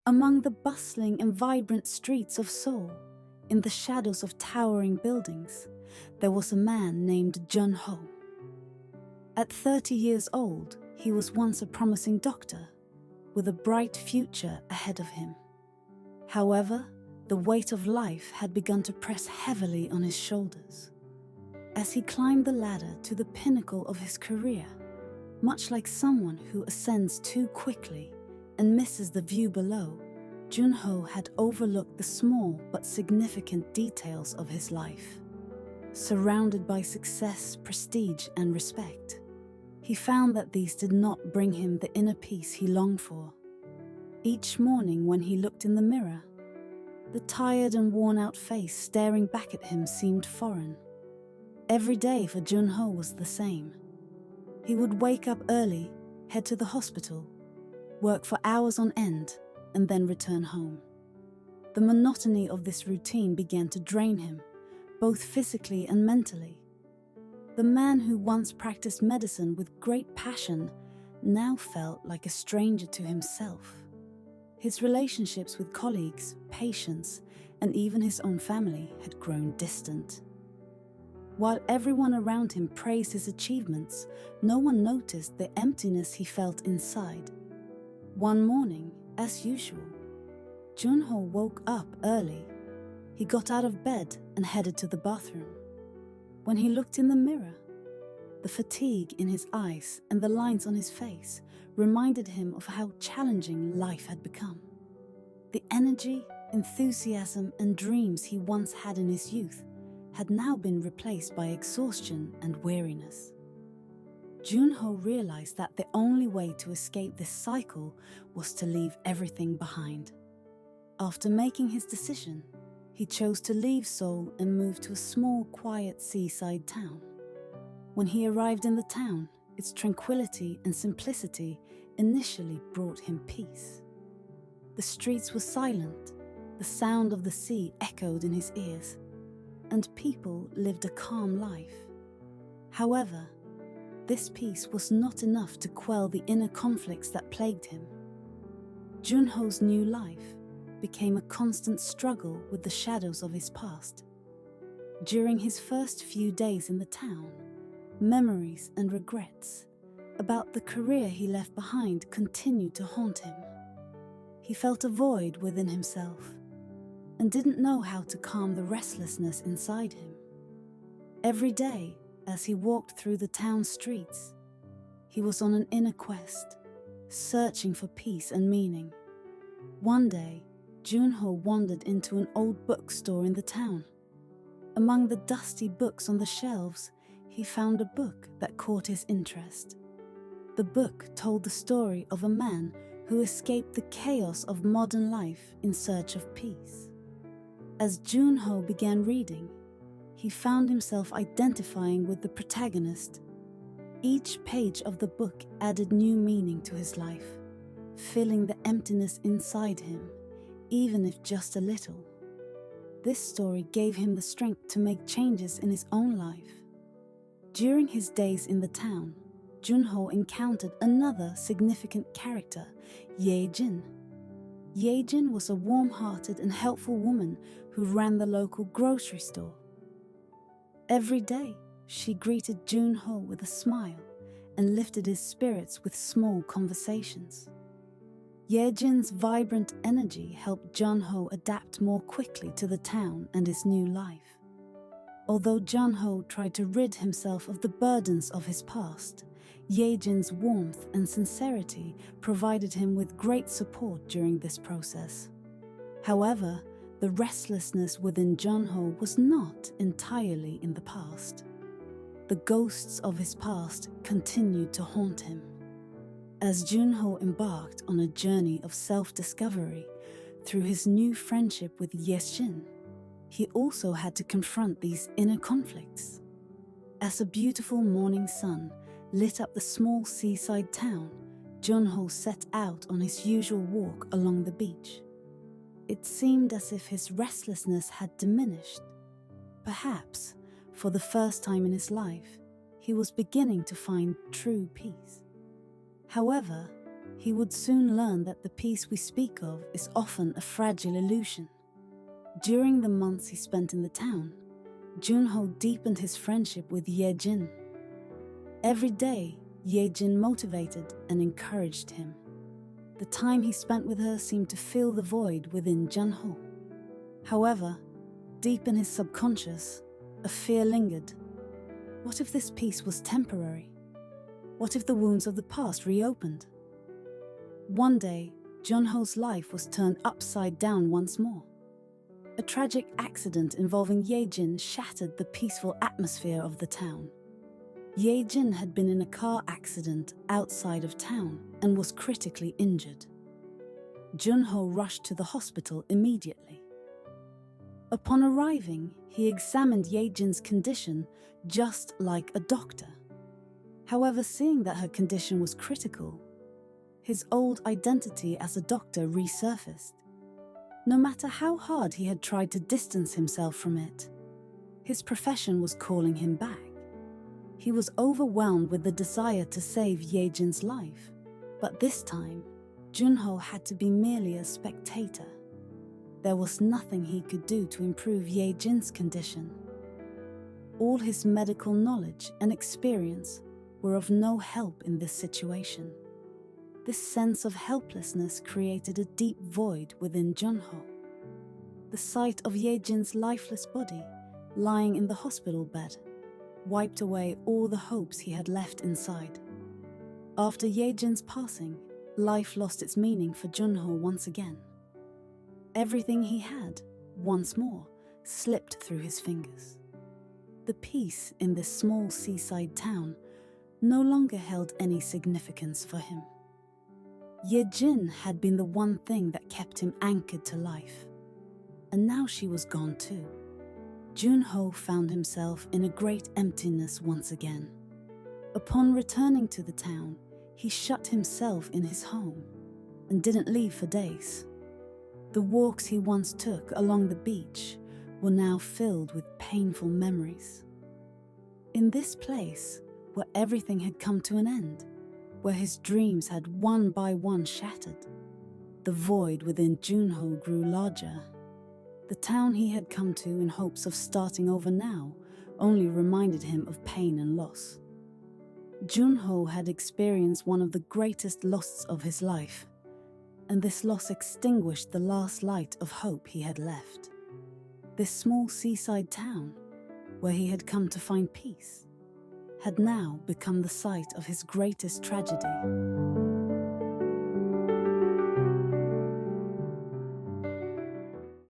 Among the bustling and vibrant streets of Seoul, in the shadows of towering buildings, there was a man named Jun-ho. At 30 years old, he was once a promising doctor, with a bright future ahead of him. However, the weight of life had begun to press heavily on his shoulders. As he climbed the ladder to the pinnacle of his career, much like someone who ascends too quickly and misses the view below, Jun-ho had overlooked the small but significant details of his life. Surrounded by success, prestige, and respect, he found that these did not bring him the inner peace he longed for. Each morning when he looked in the mirror, the tired and worn-out face staring back at him seemed foreign. Every day for Jun-ho was the same. He would wake up early, head to the hospital, work for hours on end, and then return home. The monotony of this routine began to drain him, both physically and mentally. The man who once practiced medicine with great passion now felt like a stranger to himself. His relationships with colleagues, patients, and even his own family had grown distant. While everyone around him praised his achievements, no one noticed the emptiness he felt inside. One morning, as usual, Jun-ho woke up early. He got out of bed and headed to the bathroom. When he looked in the mirror, the fatigue in his eyes and the lines on his face reminded him of how challenging life had become. The energy, enthusiasm, and dreams he once had in his youth had now been replaced by exhaustion and weariness. Jun-ho realized that the only way to escape this cycle was to leave everything behind. After making his decision, he chose to leave Seoul and move to a small, quiet seaside town. When he arrived in the town, its tranquility and simplicity initially brought him peace. The streets were silent, the sound of the sea echoed in his ears, and people lived a calm life. However, this peace was not enough to quell the inner conflicts that plagued him. Jun-ho's new life became a constant struggle with the shadows of his past. During his first few days in the town, memories and regrets about the career he left behind continued to haunt him. He felt a void within himself and didn't know how to calm the restlessness inside him. Every day, as he walked through the town streets, he was on an inner quest, searching for peace and meaning. One day, Jun-ho wandered into an old bookstore in the town. Among the dusty books on the shelves, he found a book that caught his interest. The book told the story of a man who escaped the chaos of modern life in search of peace. As Jun-ho began reading, he found himself identifying with the protagonist. Each page of the book added new meaning to his life, filling the emptiness inside him, even if just a little. This story gave him the strength to make changes in his own life. During his days in the town, Jun-ho encountered another significant character, Ye-jin. Ye-jin was a warm-hearted and helpful woman who ran the local grocery store. Every day, she greeted Jun-ho with a smile and lifted his spirits with small conversations. Ye-jin's vibrant energy helped Jun-ho adapt more quickly to the town and his new life. Although Jun-ho tried to rid himself of the burdens of his past, Ye-jin's warmth and sincerity provided him with great support during this process. However, the restlessness within Jun-ho was not entirely in the past. The ghosts of his past continued to haunt him. As Jun-ho embarked on a journey of self-discovery through his new friendship with Ye-jin, he also had to confront these inner conflicts. As a beautiful morning sun lit up the small seaside town, Jun-ho set out on his usual walk along the beach. It seemed as if his restlessness had diminished. Perhaps, for the first time in his life, he was beginning to find true peace. However, he would soon learn that the peace we speak of is often a fragile illusion. During the months he spent in the town, Jun-ho deepened his friendship with Ye-jin. Every day, Ye-jin motivated and encouraged him. The time he spent with her seemed to fill the void within Jun-ho. However, deep in his subconscious, a fear lingered. What if this peace was temporary? What if the wounds of the past reopened? One day, Jun-ho's life was turned upside down once more. A tragic accident involving Ye-jin shattered the peaceful atmosphere of the town. Ye-jin had been in a car accident outside of town and was critically injured. Jun-ho rushed to the hospital immediately. Upon arriving, he examined Ye-jin's condition just like a doctor. However, seeing that her condition was critical, his old identity as a doctor resurfaced. No matter how hard he had tried to distance himself from it, his profession was calling him back. He was overwhelmed with the desire to save Ye-jin's life, but this time, Jun-ho had to be merely a spectator. There was nothing he could do to improve Ye-jin's condition. All his medical knowledge and experience were of no help in this situation. This sense of helplessness created a deep void within Jun-ho. The sight of Ye-jin's lifeless body lying in the hospital bed wiped away all the hopes he had left inside. After Ye-jin's passing, life lost its meaning for Jun-ho once again. Everything he had, once more, slipped through his fingers. The peace in this small seaside town no longer held any significance for him. Ye-jin had been the one thing that kept him anchored to life, and now she was gone too. Jun-ho found himself in a great emptiness once again. Upon returning to the town, he shut himself in his home and didn't leave for days. The walks he once took along the beach were now filled with painful memories. In this place, where everything had come to an end, where his dreams had one by one shattered, the void within Jun-ho grew larger. The town he had come to in hopes of starting over now only reminded him of pain and loss. Jun-ho had experienced one of the greatest losses of his life, and this loss extinguished the last light of hope he had left. This small seaside town, where he had come to find peace, had now become the site of his greatest tragedy.